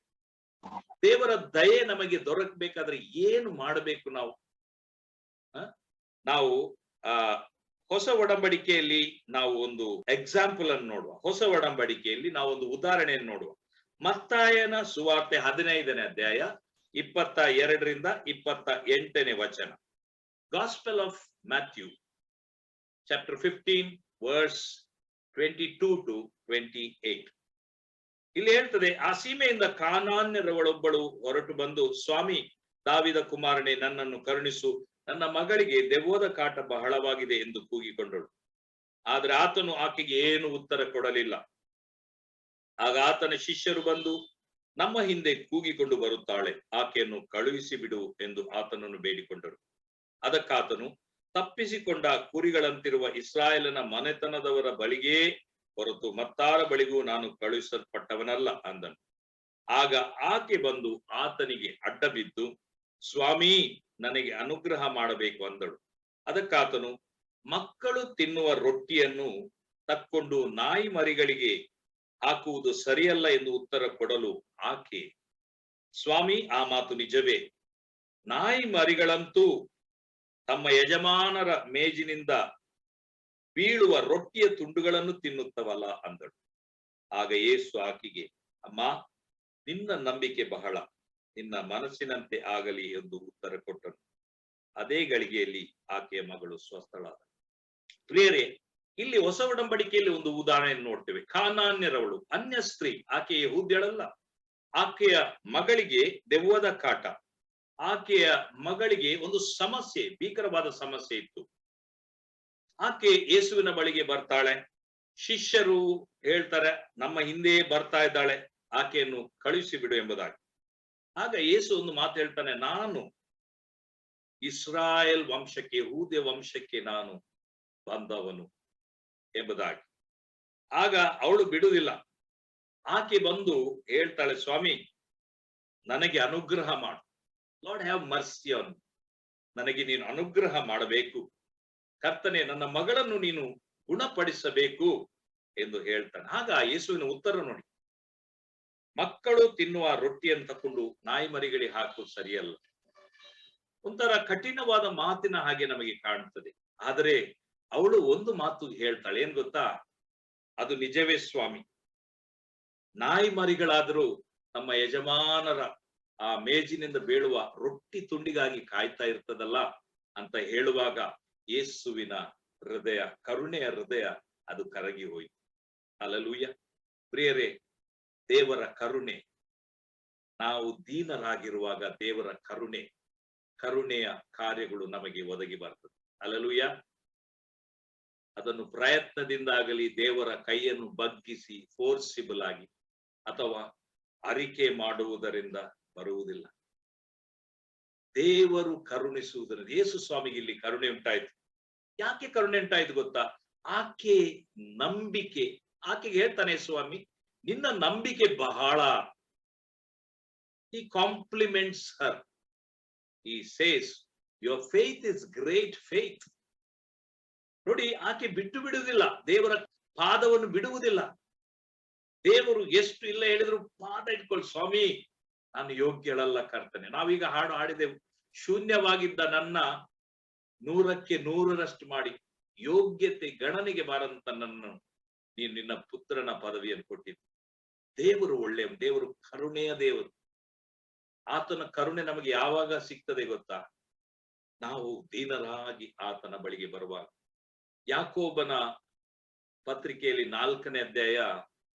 ದೇವರ ದಯೆ ನಮಗೆ ದೊರಕಬೇಕಾದ್ರೆ ಏನು ಮಾಡಬೇಕು ನಾವು? ನಾವು ಹೊಸ ಒಡಂಬಡಿಕೆಯಲ್ಲಿ ನಾವು ಒಂದು ಎಕ್ಸಾಂಪಲ್ ಅನ್ನು ನೋಡುವ. ಹೊಸ ಒಡಂಬಡಿಕೆಯಲ್ಲಿ ನಾವು ಒಂದು ಉದಾಹರಣೆಯನ್ನು ನೋಡುವ. ಮತ್ತಾಯನ ಸುವಾರ್ತೆ 15ನೇ ಅಧ್ಯಾಯ 22ರಿಂದ 28ನೇ ವಚನ. Gospel of Matthew chapter 15 verse 22 to 28. ಇಲ್ಲಿ ಹೇಳ್ತದೆ, ಆ ಸೀಮೆಯಿಂದ ಕಾನಾನ್ಯರವಳೊಬ್ಬಳು ಹೊರಟು ಬಂದು, ಸ್ವಾಮಿ, ದಾವಿದ ಕುಮಾರನೇ, ನನ್ನನ್ನು ಕರುಣಿಸು, ನನ್ನ ಮಗಳಿಗೆ ದೆವ್ವದ ಕಾಟ ಬಹಳವಾಗಿದೆ ಎಂದು ಕೂಗಿಕೊಂಡಳು. ಆದ್ರೆ ಆತನು ಆಕೆಗೆ ಏನು ಉತ್ತರ ಕೊಡಲಿಲ್ಲ. ಆಗ ಆತನ ಶಿಷ್ಯರು ಬಂದು, ನಮ್ಮ ಹಿಂದೆ ಕೂಗಿಕೊಂಡು ಬರುತ್ತಾಳೆ, ಆಕೆಯನ್ನು ಕಳುಹಿಸಿ ಬಿಡು ಎಂದು ಆತನನ್ನು ಬೇಡಿಕೊಂಡರು. ಅದಕ್ಕಾತನು, ತಪ್ಪಿಸಿಕೊಂಡ ಕುರಿಗಳಂತಿರುವ ಇಸ್ರಾಯೇಲನ ಮನೆತನದವರ ಬಳಿಗೇ ಹೊರತು ಮತ್ತಾರ ಬಳಿಗೂ ನಾನು ಕಳುಹಿಸಲ್ಪಟ್ಟವನಲ್ಲ ಅಂದನು. ಆಗ ಆಕೆ ಬಂದು ಆತನಿಗೆ ಅಡ್ಡ ಬಿದ್ದು, ಸ್ವಾಮಿ, ನನಗೆ ಅನುಗ್ರಹ ಮಾಡಬೇಕು ಅಂದಳು. ಅದಕ್ಕಾತನು, ಮಕ್ಕಳು ತಿನ್ನುವ ರೊಟ್ಟಿಯನ್ನು ತಕ್ಕೊಂಡು ನಾಯಿ ಮರಿಗಳಿಗೆ ಹಾಕುವುದು ಸರಿಯಲ್ಲ ಎಂದು ಉತ್ತರ ಕೊಡಲು ಆಕೆ, ಸ್ವಾಮಿ, ಆ ಮಾತು ನಿಜವೇ. ನಾಯಿ ಮರಿಗಳಂತೂ ತಮ್ಮ ಯಜಮಾನರ ಮೇಜಿನಿಂದ ಬೀಳುವ ರೊಟ್ಟಿಯ ತುಂಡುಗಳನ್ನು ತಿನ್ನುತ್ತವಲ್ಲ ಅಂದಳು. ಆಗ ಯೇಸು ಆಕೆಗೆ, ಅಮ್ಮ, ನಿನ್ನ ನಂಬಿಕೆ ಬಹಳ, ನಿನ್ನ ಮನಸ್ಸಿನಂತೆ ಆಗಲಿ ಎಂದು ಉತ್ತರ ಕೊಟ್ಟನು. ಅದೇ ಗಳಿಗೆಯಲ್ಲಿ ಆಕೆಯ ಮಗಳು ಸ್ವಸ್ಥಳಾದ. ಪ್ರಿಯರೇ, ಇಲ್ಲಿ ಹೊಸ ಒಡಂಬಡಿಕೆಯಲ್ಲಿ ಒಂದು ಉದಾಹರಣೆಯನ್ನು ನೋಡ್ತೇವೆ. ಕಾನಾನ್ಯರವಳು, ಅನ್ಯ ಸ್ತ್ರೀ, ಆಕೆ ಯೆಹೂದ್ಯಳಲ್ಲ. ಆಕೆಯ ಮಗಳಿಗೆ ದೆವ್ವದ ಕಾಟ. ಆಕೆಯ ಮಗಳಿಗೆ ಒಂದು ಸಮಸ್ಯೆ, ಭೀಕರವಾದ ಸಮಸ್ಯೆ ಇತ್ತು. ಆಕೆ ಯೇಸುವಿನ ಬಳಿಗೆ ಬರ್ತಾಳೆ. ಶಿಷ್ಯರು ಹೇಳ್ತಾರೆ, ನಮ್ಮ ಹಿಂದೆ ಬರ್ತಾ ಇದ್ದಾಳೆ, ಆಕೆಯನ್ನು ಕಳುಹಿಸಿ ಬಿಡು ಎಂಬುದಾಗಿ. ಆಗ ಯೇಸು ಒಂದು ಮಾತು ಹೇಳ್ತಾನೆ, ನಾನು ಇಸ್ರಾಯೇಲ್ ವಂಶಕ್ಕೆ, ಯೆಹೂದ್ಯ ವಂಶಕ್ಕೆ ನಾನು ಬಂದವನು ಎಂಬುದಾಗಿ. ಆಗ ಅವಳು ಬಿಡುವುದಿಲ್ಲ. ಆಕೆ ಬಂದು ಹೇಳ್ತಾಳೆ, ಸ್ವಾಮಿ, ನನಗೆ ಅನುಗ್ರಹ ಮಾಡು. ಲಾರ್ಡ್ ಹ್ಯಾವ್ ಮರ್ಸಿ ಆನ್, ನನಗೆ ನೀನು ಅನುಗ್ರಹ ಮಾಡಬೇಕು. ಕರ್ತನೆ, ನನ್ನ ಮಗಳನ್ನು ನೀನು ಗುಣಪಡಿಸಬೇಕು ಎಂದು ಹೇಳ್ತಾನೆ. ಆಗ ಯೇಸುವಿನ ಉತ್ತರ ನೋಡಿ, ಮಕ್ಕಳು ತಿನ್ನುವ ರೊಟ್ಟಿಯನ್ನು ತಕೊಂಡು ನಾಯಿ ಮರಿಗಳಿಗೆ ಹಾಕುವುದು ಸರಿಯಲ್ಲ. ಒಂಥರ ಕಠಿಣವಾದ ಮಾತಿನ ಹಾಗೆ ನಮಗೆ ಕಾಣುತ್ತದೆ. ಆದರೆ ಅವಳು ಒಂದು ಮಾತು ಹೇಳ್ತಾಳೆ, ಏನ್ ಗೊತ್ತಾ? ಅದು ನಿಜವೇ ಸ್ವಾಮಿ. ನಾಯಿ ಮರಿಗಳಾದರೂ ನಮ್ಮ ಯಜಮಾನರ ಆ ಮೇಜಿನಿಂದ ಬೀಳುವ ರೊಟ್ಟಿ ತುಂಡಿಗಾಗಿ ಕಾಯ್ತಾ ಇರ್ತದಲ್ಲ ಅಂತ ಹೇಳುವಾಗ ಯೇಸುವಿನ ಹೃದಯ, ಕರುಣೆಯ ಹೃದಯ, ಅದು ಕರಗಿ ಹೋಯಿತು. ಹಲ್ಲೆಲೂಯಾ. ಪ್ರಿಯರೇ, ದೇವರ ಕರುಣೆ, ನಾವು ದೀನರಾಗಿರುವಾಗ ದೇವರ ಕರುಣೆಯ ಕಾರ್ಯಗಳು ನಮಗೆ ಒದಗಿ ಬರ್ತದೆ. ಹಲ್ಲೆಲೂಯಾ. ಅದನ್ನು ಪ್ರಯತ್ನದಿಂದಾಗಲಿ, ದೇವರ ಕೈಯನ್ನು ಬಗ್ಗಿಸಿ ಫೋರ್ಸಿಬಲ್ ಆಗಿ ಅಥವಾ ಅರಿಕೆ ಮಾಡುವುದರಿಂದ ಬರುವುದಿಲ್ಲ. ದೇವರು ಕರುಣಿಸುವುದರಿಂದ. ಯೇಸು ಸ್ವಾಮಿಗೆ ಇಲ್ಲಿ ಕರುಣೆ ಉಂಟಾಯ್ತು. ಯಾಕೆ ಕರುಣೆ ಉಂಟಾಯ್ತು ಗೊತ್ತಾ? ಆಕೆ ನಂಬಿಕೆ. ಆಕೆಗೆ ಹೇಳ್ತಾನೆ, ಸ್ವಾಮಿ, ನಿನ್ನ ನಂಬಿಕೆ ಬಹಳ. He compliments her. He says, your faith is great faith. ನೋಡಿ, ಆಕೆ ಬಿಟ್ಟು ಬಿಡುವುದಿಲ್ಲ, ದೇವರ ಪಾದವನ್ನು ಬಿಡುವುದಿಲ್ಲ. ದೇವರು ಎಷ್ಟು ಇಲ್ಲ ಹೇಳಿದ್ರು ಪಾದ ಇಟ್ಕೊಳ್ಳಿ, ಸ್ವಾಮಿ, ನಾನು ಯೋಗ್ಯಳಲ್ಲ ಕರ್ತನೆ. ನಾವೀಗ ಹಾಡು ಹಾಡಿದೆವು, ಶೂನ್ಯವಾಗಿದ್ದ ನನ್ನ 100ಕ್ಕೆ 100ರಷ್ಟು ಮಾಡಿ ಯೋಗ್ಯತೆ ಗಣನೆಗೆ ಬಾರಂತ ನನ್ನನ್ನು ನೀನು ನಿನ್ನ ಪುತ್ರನ ಪದವಿಯನ್ನು ಕೊಟ್ಟಿದ್ದ. ದೇವರು ಒಳ್ಳೆಯ ದೇವರು, ಕರುಣೆಯ ದೇವರು. ಆತನ ಕರುಣೆ ನಮಗೆ ಯಾವಾಗ ಸಿಗ್ತದೆ ಗೊತ್ತಾ? ನಾವು ದೀನರಾಗಿ ಆತನ ಬಳಿಗೆ ಬರುವಾಗ. ಯಾಕೋಬನ ಪತ್ರಿಕೆಯಲ್ಲಿ 4ನೇ ಅಧ್ಯಾಯ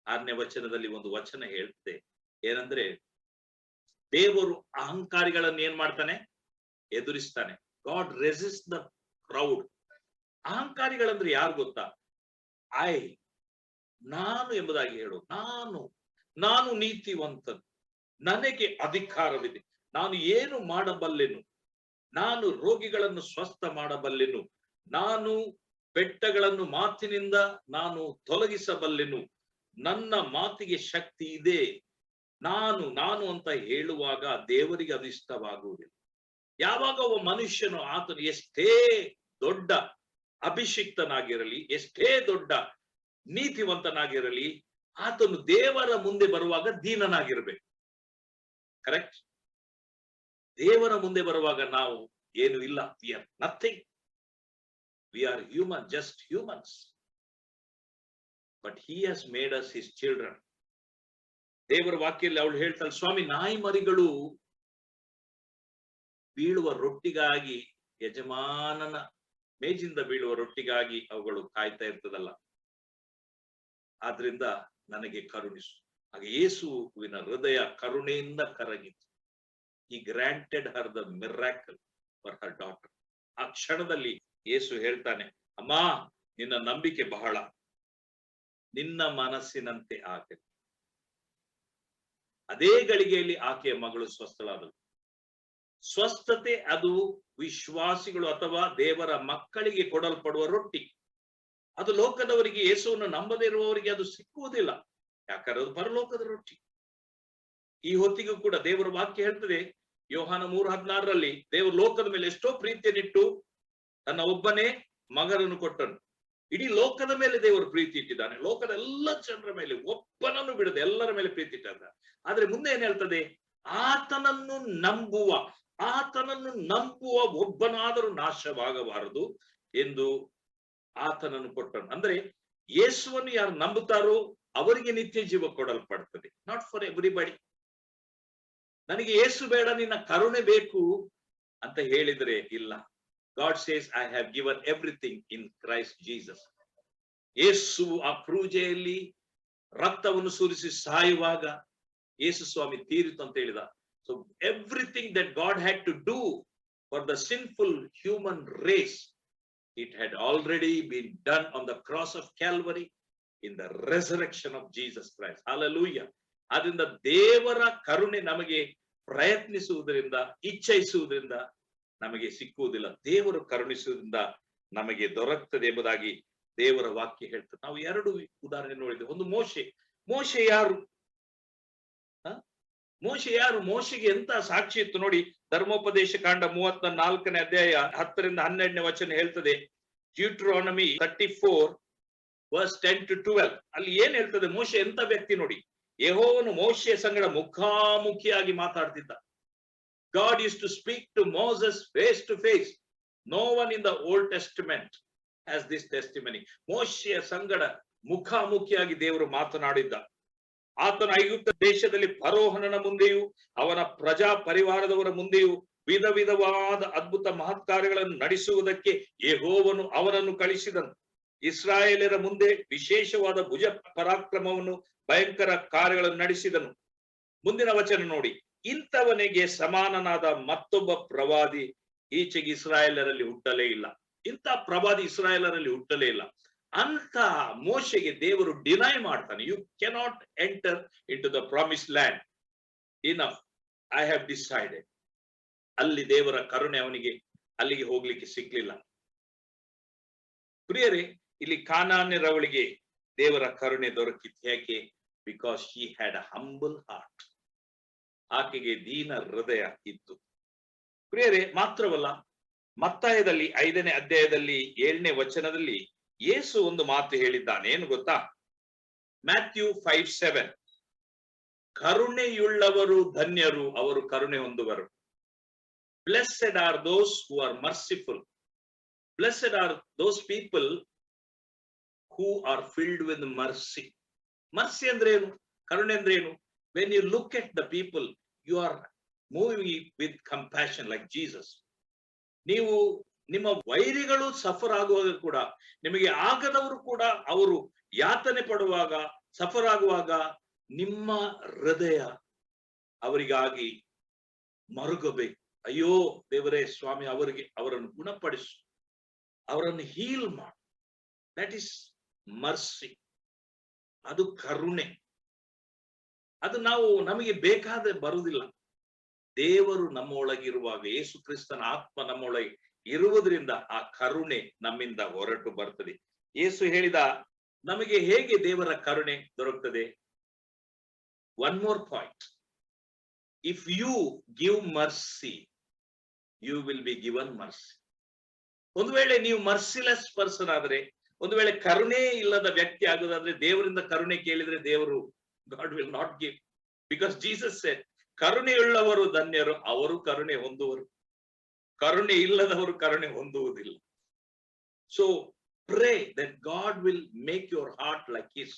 6ನೇ ವಚನದಲ್ಲಿ ಒಂದು ವಚನ ಹೇಳ್ತದೆ, ಏನಂದ್ರೆ, ದೇವರು ಅಹಂಕಾರಿಗಳನ್ನು ಏನ್ ಮಾಡ್ತಾನೆ? ಎದುರಿಸ್ತಾನೆ. God resist the crowd. ಅಹಂಕಾರಿಗಳಂದ್ರೆ ಯಾರು ಗೊತ್ತಾ? ನಾನು ಎಂಬುದಾಗಿ ಹೇಳು. ನಾನು ನೀತಿವಂತನು, ನನಗೆ ಅಧಿಕಾರವಿದೆ, ನಾನು ಏನು ಮಾಡಬಲ್ಲೆನು, ನಾನು ರೋಗಿಗಳನ್ನು ಸ್ವಸ್ಥ ಮಾಡಬಲ್ಲೆನು, ನಾನು ಬೆಟ್ಟಗಳನ್ನು ಮಾತಿನಿಂದ ನಾನು ತೊಲಗಿಸಬಲ್ಲೆನು, ನನ್ನ ಮಾತಿಗೆ ಶಕ್ತಿ ಇದೆ, ನಾನು ಅಂತ ಹೇಳುವಾಗ ದೇವರಿಗೆ ಅದು ಇಷ್ಟವಾಗುವುದಿಲ್ಲ. ಯಾವಾಗ ಒಬ್ಬ ಮನುಷ್ಯನು, ಆತನು ಎಷ್ಟೇ ದೊಡ್ಡ ಅಭಿಷಿಕ್ತನಾಗಿರಲಿ, ಎಷ್ಟೇ ದೊಡ್ಡ ನೀತಿವಂತನಾಗಿರಲಿ, ಆತನು ದೇವರ ಮುಂದೆ ಬರುವಾಗ ದೀನನಾಗಿರ್ಬೇಕು. ಕರೆಕ್ಟ್? ದೇವರ ಮುಂದೆ ಬರುವಾಗ ನಾವು ಏನು ಇಲ್ಲ, we are nothing, we are human, just humans. But he has made us his children. ದೇವರ ವಾಕ್ಯದಲ್ಲಿ ಅವಳು ಹೇಳ್ತಾಳೆ, ಸ್ವಾಮಿ, ನಾಯಿ ಮರಿಗಳು ಬೀಳುವ ರೊಟ್ಟಿಗಾಗಿ, ಯಜಮಾನನ ಮೇಜಿಂದ ಬೀಳುವ ರೊಟ್ಟಿಗಾಗಿ ಅವುಗಳು ಕಾಯ್ತಾ ಇರ್ತದಲ್ಲ, ಆದ್ರಿಂದ ನನಗೆ ಕರುಣಿಸು. ಆಗ ಯೇಸುವಿನ ಹೃದಯ ಕರುಣೆಯಿಂದ ಕರಗಿತು. He granted her the miracle for her daughter. ಆ ಕ್ಷಣದಲ್ಲಿ ಯೇಸು ಹೇಳ್ತಾನೆ, ಅಮ್ಮ, ನಿನ್ನ ನಂಬಿಕೆ ಬಹಳ, ನಿನ್ನ ಮನಸ್ಸಿನಂತೆ ಆಗಲಿ. ಅದೇ ಗಳಿಗೆಯಲ್ಲಿ ಆಕೆಯ ಮಗಳು ಸ್ವಸ್ಥಳಾದಳು. ಸ್ವಸ್ಥತೆ ಅದು ವಿಶ್ವಾಸಿಗಳು ಅಥವಾ ದೇವರ ಮಕ್ಕಳಿಗೆ ಕೊಡಲ್ಪಡುವ ರೊಟ್ಟಿ. ಅದು ಲೋಕದವರಿಗೆ, ಯೇಸುವನ್ನು ನಂಬದೇ ಇರುವವರಿಗೆ ಅದು ಸಿಕ್ಕುವುದಿಲ್ಲ. ಯಾಕಂದ್ರೆ ಅದು ಪರಲೋಕದ ರೊಟ್ಟಿ. ಈ ಹೊತ್ತಿಗೂ ಕೂಡ ದೇವರ ವಾಕ್ಯ ಹೇಳ್ತದೆ, ಯೋಹಾನ 3:16 ದೇವರು ಲೋಕದ ಮೇಲೆ ಎಷ್ಟೋ ಪ್ರೀತಿಯನ್ನಿಟ್ಟು ತನ್ನ ಒಬ್ಬನೇ ಮಗನನ್ನು ಕೊಟ್ಟನು. ಇಡೀ ಲೋಕದ ಮೇಲೆ ದೇವರು ಪ್ರೀತಿ ಇಟ್ಟಿದ್ದಾನೆ. ಲೋಕದ ಎಲ್ಲ ಜನರ ಮೇಲೆ ಒಬ್ಬನನ್ನು ಬಿಡದೆ ಎಲ್ಲರ ಮೇಲೆ ಪ್ರೀತಿ ಇಟ್ಟಿದ್ದಾನೆ. ಆದ್ರೆ ಮುಂದೆ ಏನ್ ಹೇಳ್ತದೆ, ಆತನನ್ನು ನಂಬುವ ಒಬ್ಬನಾದರೂ ನಾಶವಾಗಬಾರದು ಎಂದು ಆತನನ್ನು ಕೊಟ್ಟನು. ಅಂದ್ರೆ ಯೇಸುವನ್ನು ಯಾರು ನಂಬುತ್ತಾರೋ ಅವರಿಗೆ ನಿತ್ಯ ಜೀವ ಕೊಡಲ್ಪಡ್ತದೆ. Not for everybody. ನನಗೆ ಯೇಸು ಬೇಡ, ನಿನ್ನ ಕರುಣೆ ಬೇಕು ಅಂತ ಹೇಳಿದ್ರೆ ಇಲ್ಲ. God says, I have given everything in Christ Jesus. ಯೇಸು ಆ ಕ್ರೂಜೆಯಲ್ಲಿ ರಕ್ತವನ್ನು ಸುರಿಸಿ ಸಾಯುವಾಗ ಯೇಸು ಸ್ವಾಮಿ ತೀರಿತು ಅಂತ ಹೇಳಿದ. So everything that God had to do for the sinful human race, it had already been done on the cross of Calvary in the resurrection of Jesus Christ. Hallelujah. ಅದರಿಂದ ದೇವರ ಕರುಣೆ ನಮಗೆ ಪ್ರಯತ್ನಿಸುವುದರಿಂದ, ಇಚ್ಛಿಸುವುದರಿಂದ ನಮಗೆ ಸಿಕ್ಕುವುದಿಲ್ಲ. ದೇವರು ಕರುಣಿಸುವುದರಿಂದ ನಮಗೆ ದೊರಕ್ತದೆ ಎಂಬುದಾಗಿ ದೇವರ ವಾಕ್ಯ ಹೇಳ್ತದೆ. ನಾವು 2 ಉದಾಹರಣೆ ನೋಡಿದ್ದೇವೆ. ಒಂದು ಮೋಶೆ ಯಾರು? ಮೋಶೆಗೆ ಎಂತ ಸಾಕ್ಷಿ ಇತ್ತು ನೋಡಿ. ಧರ್ಮೋಪದೇಶ ಕಾಂಡ 34ನೇ ಅಧ್ಯಾಯ 10ರಿಂದ 12ನೇ ವಚನ ಹೇಳ್ತದೆ. ಡ್ಯೂಟ್ರಾನಮಿ 34 verse 10 to 12 ಅಲ್ಲಿ ಏನ್ ಹೇಳ್ತದೆ, ಮೋಶೆ ಎಂತ ವ್ಯಕ್ತಿ ನೋಡಿ. ಯೆಹೋವನು ಮೋಶೆಯ ಸಂಗಡ ಮುಖಾಮುಖಿಯಾಗಿ ಮಾತಾಡ್ತಿದ್ದ. God used to speak to Moses face to face. No one in the Old Testament has this testimony. ಮೋಶೆಯ ಸಂಗಡ ಮುಖಾಮುಖಿಯಾಗಿ ದೇವರು ಮಾತನಾಡಿದ್ದ. ಆತನ ಐಗುಪ್ತ ದೇಶದಲ್ಲಿ ಫರೋಹನನ ಮುಂದೆಯೂ ಅವನ ಪ್ರಜಾ ಪರಿವಾರದವರ ಮುಂದೆಯೂ ವಿಧ ವಿಧವಾದ ಅದ್ಭುತ ಮಹತ್ಕಾರ್ಯಗಳನ್ನು ನಡೆಸುವುದಕ್ಕೆ ಯೆಹೋವನು ಅವನನ್ನು ಕಳಿಸಿದನು. ಇಸ್ರಾಯೇಲರ ಮುಂದೆ ವಿಶೇಷವಾದ ಭುಜ ಪರಾಕ್ರಮವನ್ನು, ಭಯಂಕರ ಕಾರ್ಯಗಳನ್ನು ನಡೆಸಿದನು. ಮುಂದಿನ ವಚನ ನೋಡಿ, ಇಂಥವನಿಗೆ ಸಮಾನನಾದ ಮತ್ತೊಬ್ಬ ಪ್ರವಾದಿ ಈಚೆಗೆ ಇಸ್ರಾಯೇಲರಲ್ಲಿ ಹುಟ್ಟಲೇ ಇಲ್ಲ. ಇಂಥ ಪ್ರವಾದಿ ಇಸ್ರಾಯೇಲರಲ್ಲಿ ಹುಟ್ಟಲೇ ಇಲ್ಲ. ಅಂತ ಮೋಶೆಗೆ ದೇವರು ಡಿನೈ ಮಾಡ್ತಾನೆ. You cannot enter into the promise land. Enough, I have decided. ಅಲ್ಲಿ ದೇವರ ಕರುಣೆ ಅವನಿಗೆ ಅಲ್ಲಿಗೆ ಹೋಗ್ಲಿಕ್ಕೆ ಸಿಗ್ಲಿಲ್ಲ. ಪ್ರಿಯರೇ, ಇಲ್ಲಿ ಕಾನಾನ್ಯರವಳಿಗೆ ದೇವರ ಕರುಣೆ ದೊರಕಿತ್ತು. ಯಾಕೆ? Because she had a humble heart. ಆಕೆಗೆ ದೀನ ಹೃದಯ ಇತ್ತು. ಪ್ರಿಯರೇ, ಮಾತ್ರವಲ್ಲ, ಮತ್ತಾಯದಲ್ಲಿ 5ನೇ ಅಧ್ಯಾಯದಲ್ಲಿ 7ನೇ ವಚನದಲ್ಲಿ ಯೇಸು ಒಂದು ಮಾತು ಹೇಳಿದ್ದಾನೆ. ಏನು ಗೊತ್ತಾ? ಮ್ಯಾಥ್ಯೂ 5:7 ಕರುಣೆಯುಳ್ಳವರು ಧನ್ಯರು, ಅವರು ಕರುಣೆ ಹೊಂದುವರು. Blessed are those who are merciful. Blessed are those people who are filled with mercy. Mercy ಅಂದ್ರೆ ಏನು? ಕರುಣೆ ಅಂದ್ರೆ ಏನು? When you look at the people, you are moving with compassion like Jesus. ನೀವು ನಿಮ್ಮ ವೈರಿಗಳು ಸಫರ್ ಆಗುವಾಗ ಕೂಡ, ನಿಮಗೆ ಆಗದವರು ಕೂಡ ಅವರು ಯಾತನೆ ಪಡುವಾಗ, ಸಫರ್ ಆಗುವಾಗ ನಿಮ್ಮ ಹೃದಯ ಅವರಿಗಾಗಿ ಮರುಗಬೇಕು. ಅಯ್ಯೋ ದೇವರೇ ಸ್ವಾಮಿ, ಅವರನ್ನು ಗುಣಪಡಿಸು, ಅವರನ್ನು ಹೀಲ್ ಮಾಡು. That is mercy. ಅದು ಕರುಣೆ. ಅದು ನಮಗೆ ಬೇಕಾದ ಬರುವುದಿಲ್ಲ. ದೇವರು ನಮ್ಮೊಳಗಿರುವಾಗ, ಯೇಸು ಕ್ರಿಸ್ತನ ಆತ್ಮ ನಮ್ಮೊಳಗೆ ಇರುವುದರಿಂದ ಆ ಕರುಣೆ ನಮ್ಮಿಂದ ಹೊರಟು ಬರ್ತದೆ. ಯೇಸು ಹೇಳಿದ, ನಮಗೆ ಹೇಗೆ ದೇವರ ಕರುಣೆ ದೊರಕುತ್ತದೆ? One more point. If you give mercy, you will be given mercy. ಒಂದು ವೇಳೆ ನೀವು ಮರ್ಸಿಲೆಸ್ ಪರ್ಸನ್ ಆದ್ರೆ, ಒಂದು ವೇಳೆ ಕರುಣೆ ಇಲ್ಲದ ವ್ಯಕ್ತಿ ಆಗುದಾದ್ರೆ ದೇವರಿಂದ ಕರುಣೆ ಕೇಳಿದ್ರೆ ದೇವರು God will not give, because Jesus said ಕರುಣೆಯುಳ್ಳವರು ಧನ್ಯರು, ಅವರು ಕರುಣೆ ಹೊಂದುವರು, ಕರುಣೆ ಇಲ್ಲದವರು ಕರುಣೆ ಹೊಂದುವುದಿಲ್ಲ. So pray that God will make your heart like his,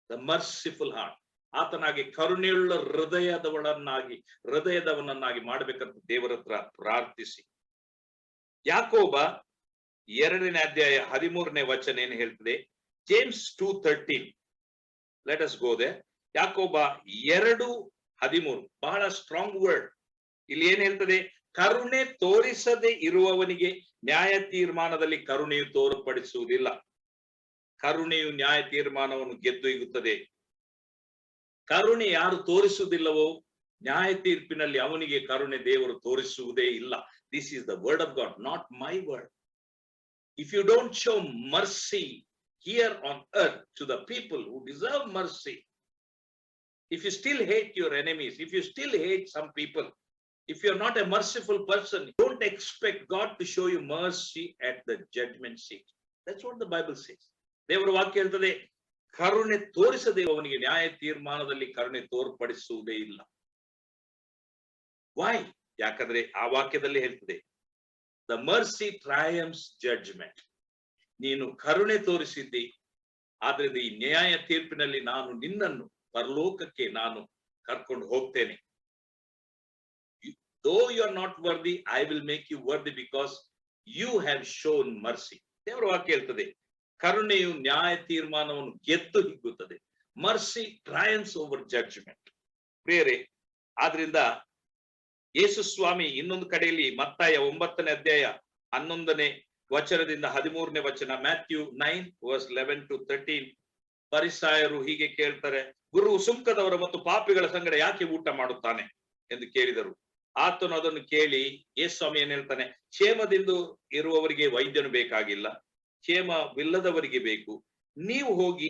the merciful heart. ಆತನಾಗಿ ಕರುಣೆಯುಳ್ಳ ಹೃದಯದವನನ್ನಾಗಿ ಮಾಡಬೇಕಂತ ದೇವರ ಹತ್ರ ಪ್ರಾರ್ಥಿಸಿ. ಯಾಕೋಬ 2ನೇ ಅಧ್ಯಾಯ 13ನೇ ವಚನ ಏನ್ ಹೇಳ್ತದೆ? James 2:13. Let us go there. ಯಾಕೋಬ 2:13 ಬಹಳ ಸ್ಟ್ರಾಂಗ್ ವರ್ಡ್. ಇಲ್ಲಿ ಏನ್ ಹೇಳ್ತದೆ? ಕರುಣೆ ತೋರಿಸದೆ ಇರುವವನಿಗೆ ನ್ಯಾಯ ತೀರ್ಮಾನದಲ್ಲಿ ಕರುಣೆಯು ತೋರ್ಪಡಿಸುವುದಿಲ್ಲ. ಕರುಣೆಯು ನ್ಯಾಯ ತೀರ್ಮಾನವನ್ನು ಗೆದ್ದೊಯ್ಯುತ್ತದೆ. ಕರುಣೆ ಯಾರು ತೋರಿಸುವುದಿಲ್ಲವೋ ನ್ಯಾಯ ತೀರ್ಪಿನಲ್ಲಿ ಅವನಿಗೆ ಕರುಣೆ ದೇವರು ತೋರಿಸುವುದೇ ಇಲ್ಲ. This is the word of god, not my word. If you don't show mercy here on earth to the people who deserve mercy, if you still hate your enemies, if you still hate some people, if you're not a merciful person, don't expect God to show you mercy at the judgment seat. That's what the Bible says. ದೇವರ ವಾಕ್ಯ ಹೇಳ್ತದೆ, ಕರುಣೆ ತೋರಿಸದೆ ಅವನಿಗೆ ನ್ಯಾಯ ತೀರ್ಮಾನದಲ್ಲಿ ಕರುಣೆ ತೋರ್ಪಡಿಸುವುದೇ ಇಲ್ಲ. Why? ಯಾಕಂದ್ರೆ ಆ ವಾಕ್ಯದಲ್ಲಿ ಹೇಳ್ತದೆ, the mercy triumphs judgment. ನೀನು ಕರುಣೆ ತೋರಿಸಿದ್ದಿ, ಆದ್ರಿಂದ ಈ ನ್ಯಾಯ ತೀರ್ಪಿನಲ್ಲಿ ನಾನು ನಿನ್ನನ್ನು ಪರಲೋಕಕ್ಕೆ ನಾನು ಕರ್ಕೊಂಡು ಹೋಗ್ತೇನೆ. Though you are not worthy, I will make you worthy because you have shown mercy. ದೇವರ ವಾಕ್ಯ ಹೇಳ್ತದೆ, ಕರುಣೆಯು ನ್ಯಾಯ ತೀರ್ಮಾನವನ್ನು ಗೆದ್ದು ಹಿಗ್ಗುತ್ತದೆ. Mercy triumphs over judgement. ಪ್ರಿಯರೇ, ಆದ್ರಿಂದ ಯೇಸು ಸ್ವಾಮಿ ಇನ್ನೊಂದು ಕಡೆಯಲ್ಲಿ ಮತ್ತಾಯ 9ನೇ ಅಧ್ಯಾಯ 11ನೇ ವಚನದಿಂದ 13ನೇ ವಚನ, ಮ್ಯಾಥ್ಯೂ 9:11-13, ಫರಿಸಾಯರು ಹೀಗೆ ಕೇಳ್ತಾರೆ, ಗುರು ಸುಂಕದವರ ಮತ್ತು ಪಾಪಿಗಳ ಸಂಗಡ ಯಾಕೆ ಊಟ ಮಾಡುತ್ತಾನೆ ಎಂದು ಕೇಳಿದರು. ಆತನು ಅದನ್ನು ಕೇಳಿ ಯೇಸು ಸ್ವಾಮಿ ಏನ್ ಹೇಳ್ತಾನೆ? ಕ್ಷೇಮದಿಂದ ಇರುವವರಿಗೆ ವೈದ್ಯನು ಬೇಕಾಗಿಲ್ಲ, ಕ್ಷೇಮವಿಲ್ಲದವರಿಗೆ ಬೇಕು. ನೀವು ಹೋಗಿ